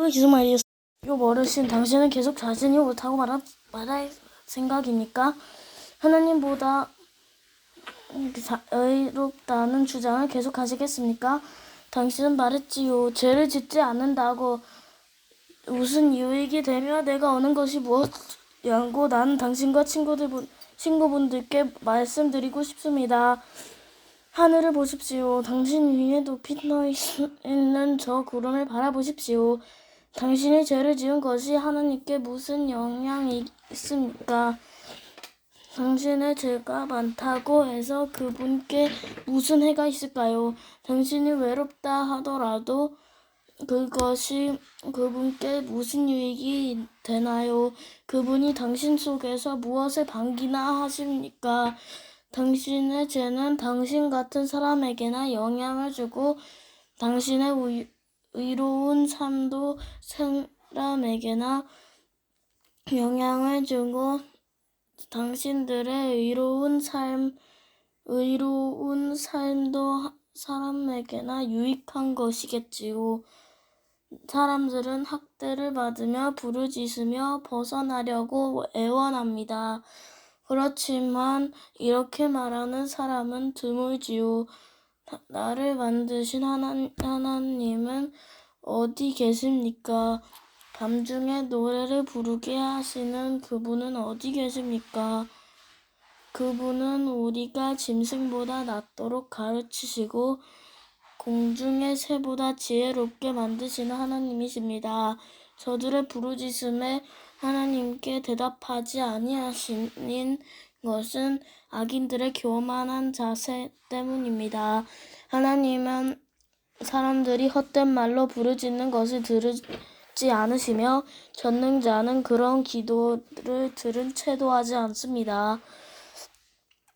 계속 말이었어요. 어르신, 당신은 계속 자신이 옳다고 말할 생각입니까? 하나님보다 의롭다는 주장을 계속 하시겠습니까? 당신은 말했지요. 죄를 짓지 않는다고 무슨 유익이 되며 내가 얻는 것이 무엇이냐고. 나는 당신과 친구분들께 말씀드리고 싶습니다. 하늘을 보십시오. 당신 위에 높이 떠 있는 저 구름을 바라보십시오. 당신이 죄를 지은 것이 하나님께 무슨 영향이 있습니까? 당신의 죄가 많다고 해서 그분께 무슨 해가 있을까요? 당신이 외롭다 하더라도 그것이 그분께 무슨 유익이 되나요? 그분이 당신 속에서 무엇을 반기나 하십니까? 당신의 죄는 당신 같은 사람에게나 영향을 주고 당신의 의로운 삶도 사람에게나 영향을 주고 당신들의 의로운 삶도 사람에게나 유익한 것이겠지요. 사람들은 학대를 받으며 부르짖으며 벗어나려고 애원합니다. 그렇지만 이렇게 말하는 사람은 드물지요. 나를 만드신 하나님은 어디 계십니까? 밤중에 노래를 부르게 하시는 그분은 어디 계십니까? 그분은 우리가 짐승보다 낫도록 가르치시고 공중의 새보다 지혜롭게 만드시는 하나님이십니다. 저들의 부르짖음에 하나님께 대답하지 아니하시는 것은 악인들의 교만한 자세 때문입니다. 하나님은 사람들이 헛된 말로 부르짖는 것을 들지 않으시며 전능자는 그런 기도를 들은 채도 하지 않습니다.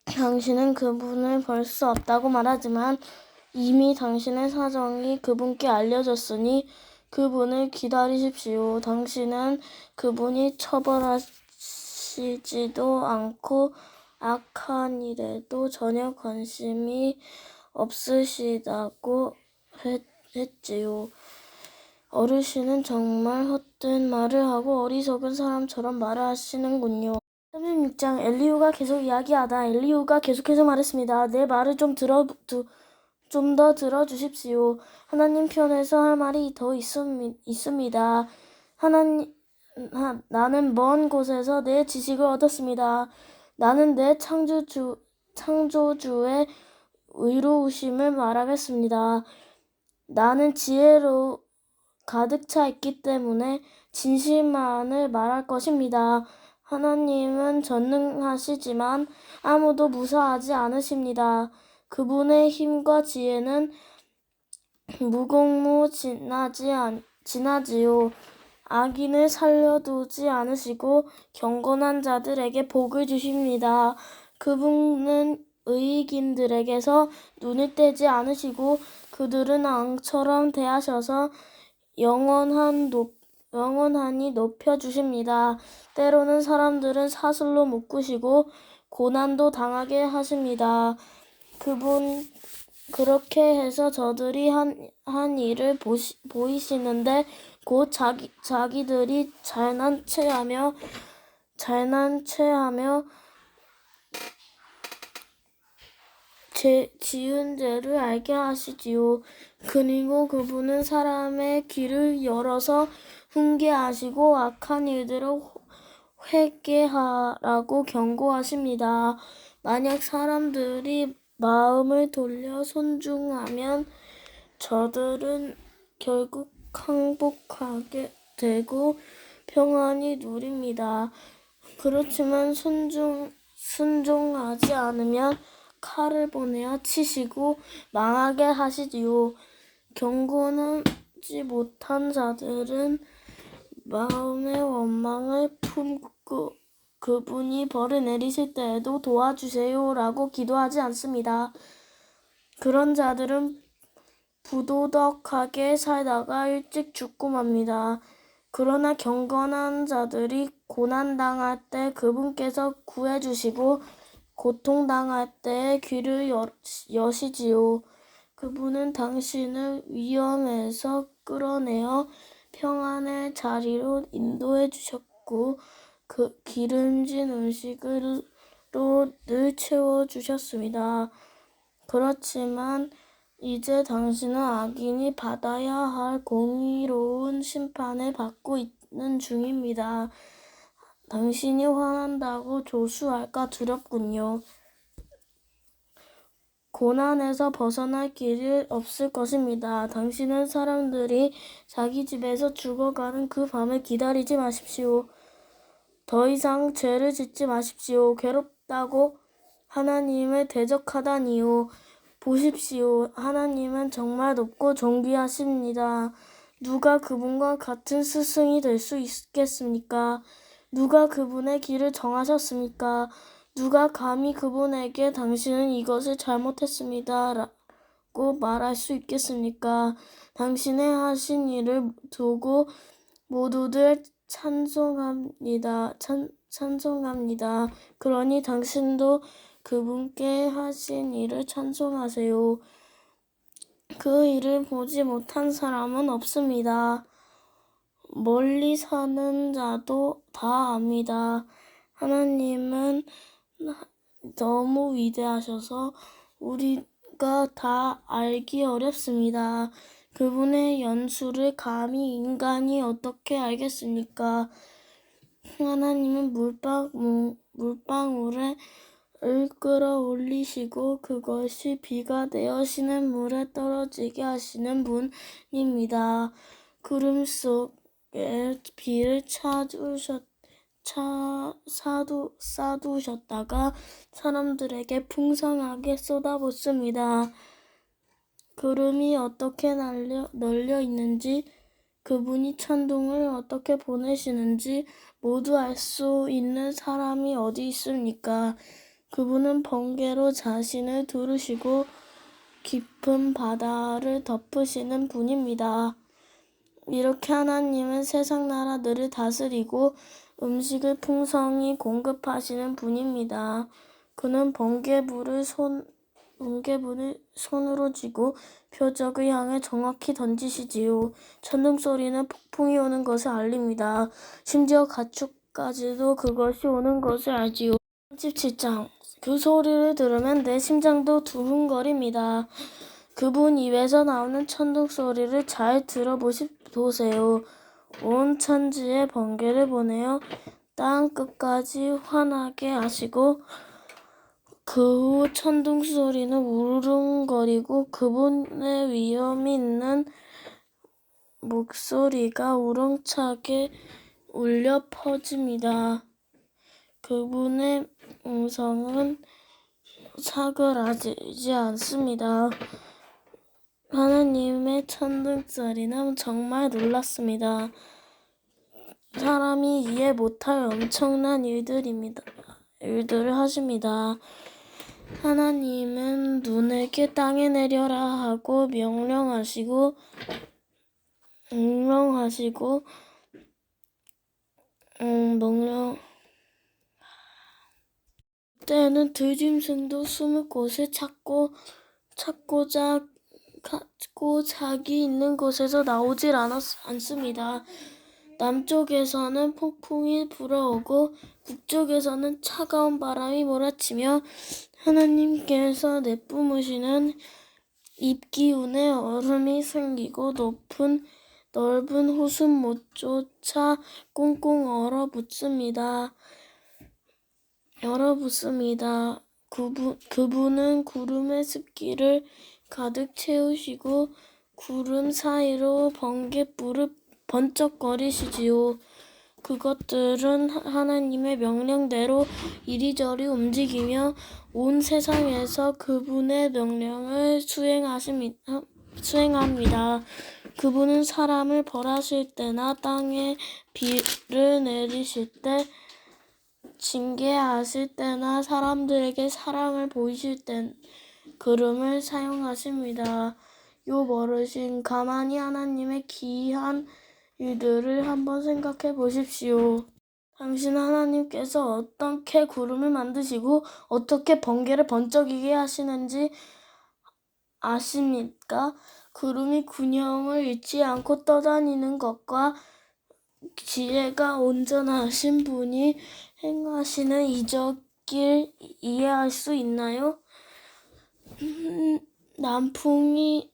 당신은 그분을 볼 수 없다고 말하지만 이미 당신의 사정이 그분께 알려졌으니 그분을 기다리십시오. 당신은 그분이 처벌하시지도 않고 악한 일에도 전혀 관심이 없으시다고 했지요. 어르신은 정말 헛된 말을 하고 어리석은 사람처럼 말을 하시는군요. 36장 엘리후가 계속 이야기하다 엘리후가 계속해서 말했습니다. 내 말을 좀 더 들어주십시오. 하나님 편에서 할 말이 더 있습니다. 나는 먼 곳에서 내 지식을 얻었습니다. 나는 내 창조주의 의로우심을 말하겠습니다. 나는 지혜로 가득 차 있기 때문에 진실만을 말할 것입니다. 하나님은 전능하시지만 아무도 무사하지 않으십니다. 그분의 힘과 지혜는 지나지요. 악인을 살려두지 않으시고 경건한 자들에게 복을 주십니다. 그분은 의인들에게서 눈을 떼지 않으시고 그들은 앙처럼 대하셔서 영원하니 높여주십니다. 때로는 사람들은 사슬로 묶으시고 고난도 당하게 하십니다. 그분 그렇게 해서 저들이 한 일을 보이시는데 곧 자기들이 잘난 체하며 지은 죄를 알게 하시지요. 그리고 그분은 사람의 귀를 열어서 훈계하시고 악한 일들을 회개하라고 경고하십니다. 만약 사람들이 마음을 돌려 순종하면 저들은 결국 항복하게 되고 평안히 누립니다. 그렇지만 순종하지 않으면 칼을 보내어 치시고 망하게 하시지요. 경건하지 못한 자들은 마음의 원망을 품고 그분이 벌을 내리실 때에도 도와주세요라고 기도하지 않습니다. 그런 자들은 부도덕하게 살다가 일찍 죽고 맙니다. 그러나 경건한 자들이 고난당할 때 그분께서 구해주시고 고통당할 때에 귀를 여시지요. 그분은 당신을 위험에서 끌어내어 평안의 자리로 인도해 주셨고 그 기름진 음식으로 늘 채워 주셨습니다. 그렇지만 이제 당신은 악인이 받아야 할 공의로운 심판을 받고 있는 중입니다. 당신이 화난다고 조수할까 두렵군요. 고난에서 벗어날 길이 없을 것입니다. 당신은 사람들이 자기 집에서 죽어가는 그 밤을 기다리지 마십시오. 더 이상 죄를 짓지 마십시오. 괴롭다고 하나님을 대적하다니요. 보십시오. 하나님은 정말 높고 존귀하십니다. 누가 그분과 같은 스승이 될 수 있겠습니까? 누가 그분의 길을 정하셨습니까? 누가 감히 그분에게 당신은 이것을 잘못했습니다 라고 말할 수 있겠습니까? 당신의 하신 일을 두고 모두들 찬송합니다. 찬송합니다. 그러니 당신도 그분께 하신 일을 찬송하세요. 그 일을 보지 못한 사람은 없습니다. 멀리 사는 자도 다 압니다. 하나님은 너무 위대하셔서 우리가 다 알기 어렵습니다. 그분의 연수를 감히 인간이 어떻게 알겠습니까? 하나님은 물방울에 을 끌어올리시고 그것이 비가 되어 시냇물에 떨어지게 하시는 분입니다. 구름 속에 비를 쌓두셨다가 사람들에게 풍성하게 쏟아붓습니다. 구름이 어떻게 널려 있는지, 그분이 천둥을 어떻게 보내시는지 모두 알 수 있는 사람이 어디 있습니까? 그분은 번개로 자신을 두르시고 깊은 바다를 덮으시는 분입니다. 이렇게 하나님은 세상 나라들을 다스리고 음식을 풍성히 공급하시는 분입니다. 그는 번개불을 손으로 쥐고 표적을 향해 정확히 던지시지요. 천둥소리는 폭풍이 오는 것을 알립니다. 심지어 가축까지도 그것이 오는 것을 알지요. 37장. 그 소리를 들으면 내 심장도 두근거립니다. 그분 입에서 나오는 천둥소리를 잘 들어보세요. 온 천지에 번개를 보내어 땅 끝까지 화나게 하시고 그 후 천둥소리는 우르릉거리고 그분의 위엄이 있는 목소리가 우렁차게 울려 퍼집니다. 그분의 음성은 사그라지지 않습니다. 하나님의 천둥소리는 정말 놀랐습니다. 사람이 이해 못할 엄청난 일들을 하십니다. 하나님은 눈에게 땅에 내려라 하고 명령하시고 때에는 들짐승도 숨을 곳을 찾고 자기 있는 곳에서 나오질 않습니다. 남쪽에서는 폭풍이 불어오고 북쪽에서는 차가운 바람이 몰아치며 하나님께서 내뿜으시는 입기운에 얼음이 생기고 넓은 호수못조차 꽁꽁 얼어붙습니다. 그분은 구름의 습기를 가득 채우시고 구름 사이로 번갯불을 번쩍거리시지요. 그것들은 하나님의 명령대로 이리저리 움직이며 온 세상에서 그분의 명령을 수행합니다. 그분은 사람을 벌하실 때나 땅에 비를 내리실 때, 징계하실 때나 사람들에게 사랑을 보이실 땐 구름을 사용하십니다. 요 어르신, 가만히 하나님의 기이한 일들을 한번 생각해 보십시오. 당신 하나님께서 어떻게 구름을 만드시고 어떻게 번개를 번쩍이게 하시는지 아십니까? 구름이 균형을 잃지 않고 떠다니는 것과 지혜가 온전하신 분이 행하시는 이적을 이해할 수 있나요? 남풍이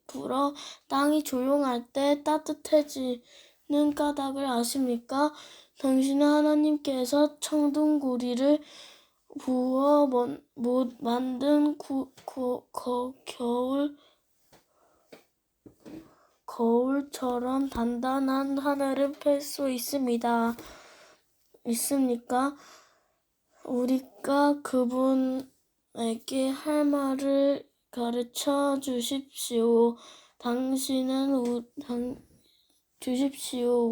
불어 땅이 조용할 때 따뜻해지는 까닭을 아십니까? 당신은 하나님께서 청둥구리를 부어 만든 거울처럼 단단한 하늘을 펼 수 있습니까? 우리가 그분에게 할 말을 가르쳐 주십시오.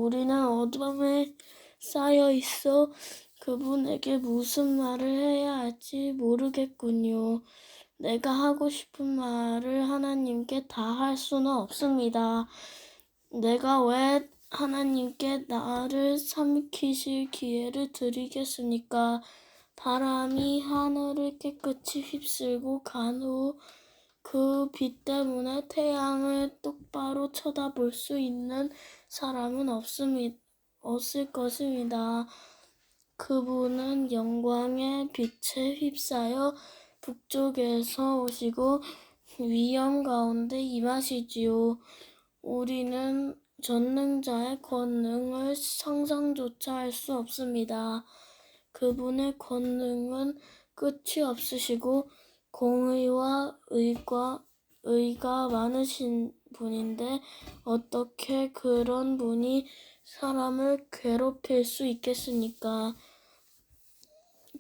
우리는 어둠에 쌓여 있어 그분에게 무슨 말을 해야 할지 모르겠군요. 내가 하고 싶은 말을 하나님께 다 할 수는 없습니다. 내가 왜 하나님께 나를 삼키실 기회를 드리겠습니까? 바람이 하늘을 깨끗이 휩쓸고 간 후 그 빛 때문에 태양을 똑바로 쳐다볼 수 있는 사람은 없을 것입니다. 그분은 영광의 빛에 휩싸여 북쪽에서 오시고 위험 가운데 임하시지요. 우리는 전능자의 권능을 상상조차 할 수 없습니다. 그분의 권능은 끝이 없으시고 공의와 의가 많으신 분인데 어떻게 그런 분이 사람을 괴롭힐 수 있겠습니까?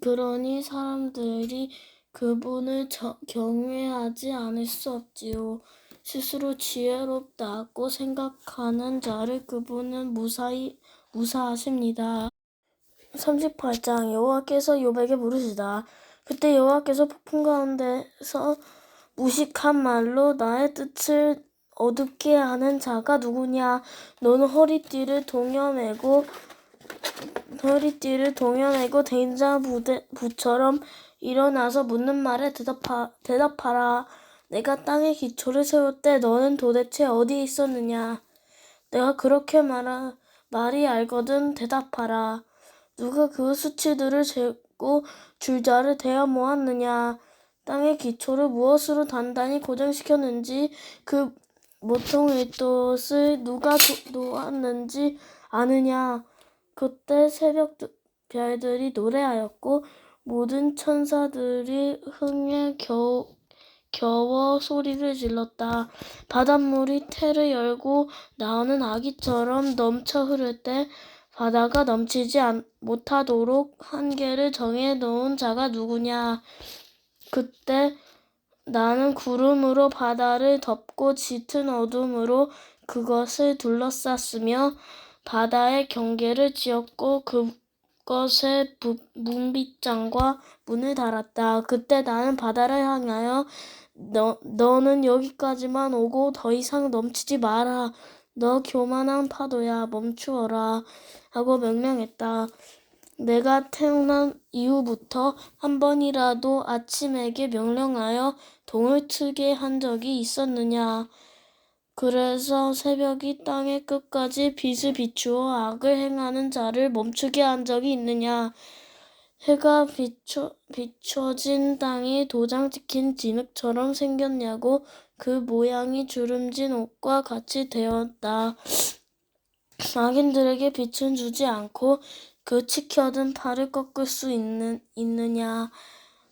그러니 사람들이 그분을 경외하지 않을 수 없지요. 스스로 지혜롭다고 생각하는 자를 그분은 무사하십니다. 38장 여호와께서 욥에게 물으시다. 그때 여호와께서 폭풍 가운데서 무식한 말로 나의 뜻을 어둡게 하는 자가 누구냐? 너는 허리띠를 동여매고 대인자 부처럼 일어나서 묻는 말에 대답하라. 내가 땅에 기초를 세울 때 너는 도대체 어디에 있었느냐? 내가 그렇게 말이 알거든 대답하라. 누가 그 수치들을 재고 줄자를 대어 모았느냐? 땅의 기초를 무엇으로 단단히 고정시켰는지 그 모퉁이 돛을 누가 놓았는지 아느냐? 그때 새벽 별들이 노래하였고 모든 천사들이 흥에 겨워 소리를 질렀다. 바닷물이 태를 열고 나오는 아기처럼 넘쳐 흐를 때 바다가 넘치지 못하도록 한계를 정해 놓은 자가 누구냐? 그때 나는 구름으로 바다를 덮고 짙은 어둠으로 그것을 둘러쌌으며 바다의 경계를 지었고 그것에 문빗장과 문을 달았다. 그때 나는 바다를 향하여 너는 여기까지만 오고 더 이상 넘치지 마라. 너 교만한 파도야, 멈추어라 하고 명령했다. 내가 태어난 이후부터 한 번이라도 아침에게 명령하여 동을 트게 한 적이 있었느냐? 그래서 새벽이 땅의 끝까지 빛을 비추어 악을 행하는 자를 멈추게 한 적이 있느냐? 해가 비춰진 땅이 도장 찍힌 진흙처럼 생겼냐고. 그 모양이 주름진 옷과 같이 되었다. 악인들에게 빛은 주지 않고 그 치켜든 팔을 꺾을 수 있느냐?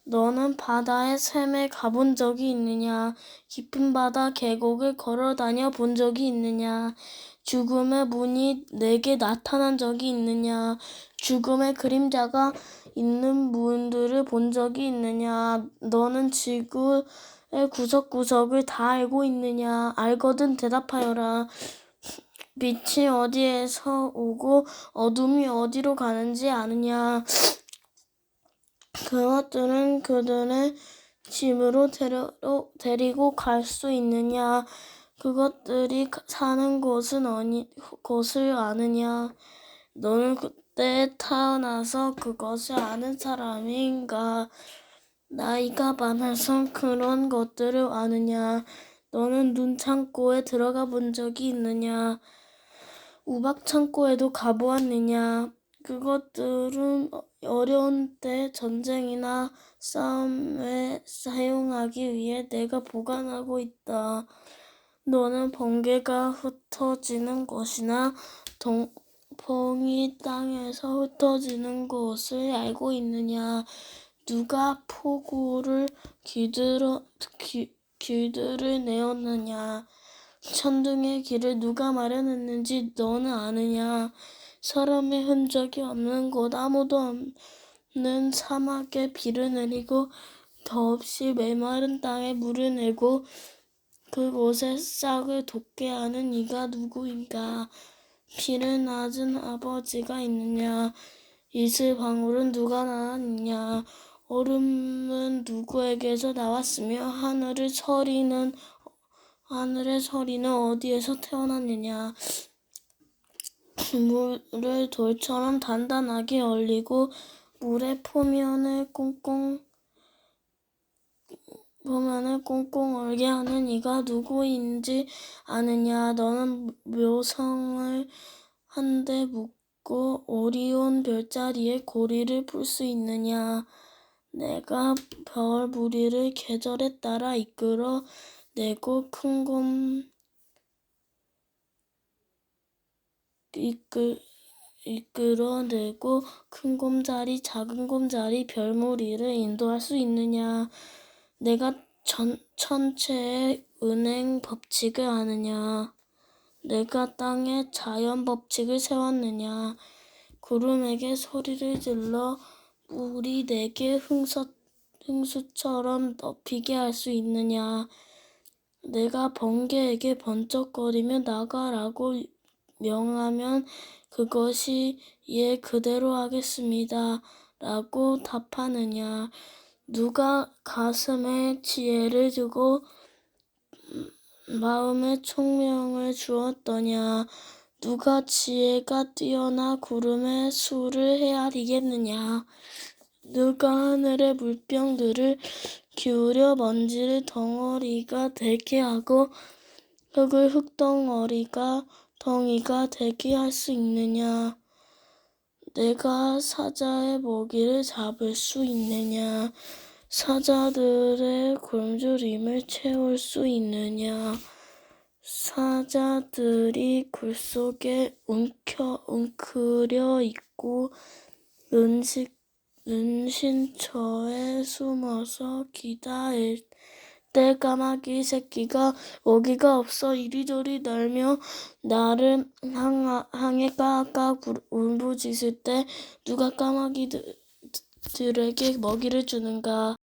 너는 바다의 샘에 가본 적이 있느냐? 깊은 바다 계곡을 걸어다녀 본 적이 있느냐? 죽음의 문이 내게 나타난 적이 있느냐? 죽음의 그림자가 있는 문들을 본 적이 있느냐? 너는 지구의 구석구석을 다 알고 있느냐? 알거든 대답하여라. 빛이 어디에서 오고 어둠이 어디로 가는지 아느냐? 그것들은 그들의 집으로 데리고 갈 수 있느냐? 그것들이 사는 곳을 아느냐? 너는 그때 태어나서 그것을 아는 사람인가? 나이가 많아서 그런 것들을 아느냐? 너는 눈창고에 들어가 본 적이 있느냐? 우박창고에도 가보았느냐? 그것들은 어려운 때 전쟁이나 싸움에 사용하기 위해 내가 보관하고 있다. 너는 번개가 흩어지는 것이나 동풍이 땅에서 흩어지는 것을 알고 있느냐? 누가 폭우를 길들을 내었느냐? 천둥의 길을 누가 마련했는지 너는 아느냐? 사람의 흔적이 없는 곳, 아무도 없는 사막에 비를 내리고 더없이 메마른 땅에 물을 내고 그곳에 싹을 돋게 하는 이가 누구인가? 비를 맞은 아버지가 있느냐? 이슬방울은 누가 낳았느냐? 얼음은 누구에게서 나왔으며 하늘의 서리는 어디에서 태어났느냐? 물을 돌처럼 단단하게 얼리고 물의 표면을 꽁꽁 얼게 하는 이가 누구인지 아느냐? 너는 묘성을 한데 묶고 오리온 별자리의 고리를 풀 수 있느냐? 내가 별 무리를 계절에 따라 이끌어내고 큰 곰자리 작은 곰자리 별무리를 인도할 수 있느냐? 내가 천체의 운행 법칙을 아느냐? 내가 땅의 자연 법칙을 세웠느냐? 구름에게 소리를 질러 물이 내게 흥수처럼 덮이게 할 수 있느냐? 내가 번개에게 번쩍거리며 나가라고 명하면 그것이 예 그대로 하겠습니다 라고 답하느냐? 누가 가슴에 지혜를 주고 마음에 총명을 주었더냐? 누가 지혜가 뛰어나 구름의 수를 헤아리겠느냐? 누가 하늘의 물병들을 기울여 먼지를 덩어리가 되게 하고 흙을 덩이가 되게 할 수 있느냐? 내가 사자의 먹이를 잡을 수 있느냐? 사자들의 굶주림을 채울 수 있느냐? 사자들이 굴 속에 웅크려 있고 은신처에 숨어서 기다릴 때 까마귀 새끼가 먹이가 없어 이리저리 날며 나를 향해 까까 울부짖을 때 누가 까마귀들에게 먹이를 주는가?